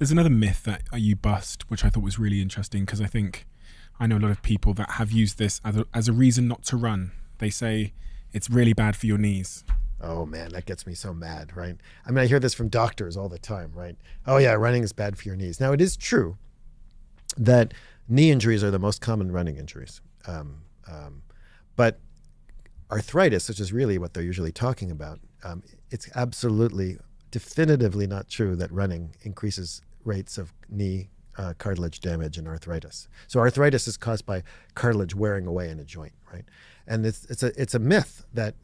There's another myth that you bust, which I thought was really interesting, because I know a lot of people that have used this as a reason not to run. They say it's really bad for your knees. Oh man, that gets me so mad, right? I mean, I hear this from doctors all the time, right? Oh yeah, running is bad for your knees. Now, it is true that knee injuries are the most common running injuries. But arthritis, which is really what they're usually talking about, it's absolutely, definitively not true that running increases rates of knee cartilage damage and arthritis. So arthritis is caused by cartilage wearing away in a joint, right? And it's a myth that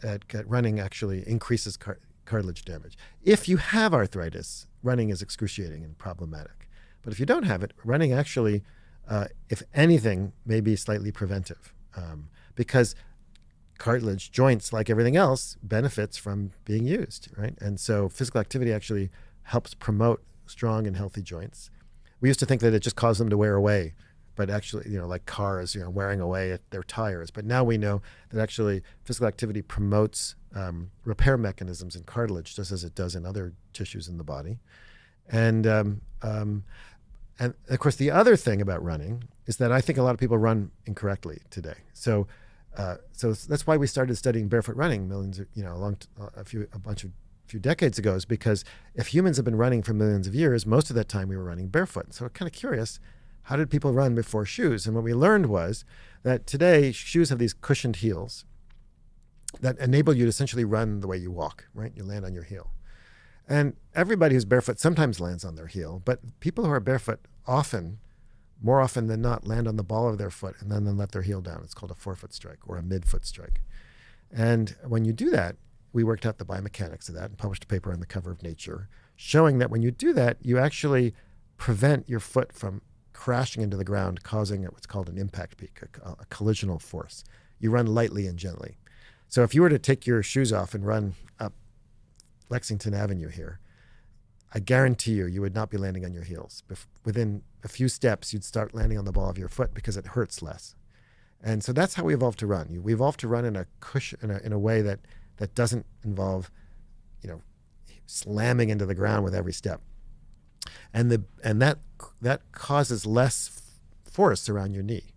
running actually increases cartilage damage. If you have arthritis, running is excruciating and problematic. But if you don't have it, running actually, if anything, may be slightly preventive, because cartilage, joints, like everything else, benefits from being used, right? And so physical activity actually helps promote strong and healthy joints. We used to think that it just caused them to wear away, but actually, like cars, wearing away at their tires. But now we know that actually physical activity promotes repair mechanisms in cartilage, just as it does in other tissues in the body. And of course, the other thing about running is that I think a lot of people run incorrectly today. So that's why we started studying barefoot running a few decades ago, is because if humans have been running for millions of years, most of that time we were running barefoot. So we're kind of curious, how did people run before shoes? And what we learned was that today shoes have these cushioned heels that enable you to essentially run the way you walk, right? You land on your heel. And everybody who's barefoot sometimes lands on their heel, but people who are barefoot more often than not, land on the ball of their foot and then let their heel down. It's called a forefoot strike or a midfoot strike. And when you do that, we worked out the biomechanics of that and published a paper on the cover of Nature showing that when you do that, you actually prevent your foot from crashing into the ground, causing what's called an impact peak, a collisional force. You run lightly and gently. So if you were to take your shoes off and run up Lexington Avenue here, I guarantee you would not be landing on your heels. Within a few steps, you'd start landing on the ball of your foot because it hurts less. And so that's how we evolved to run. We evolved to run in a cushion, in a way that doesn't involve, slamming into the ground with every step. And that causes less force around your knee.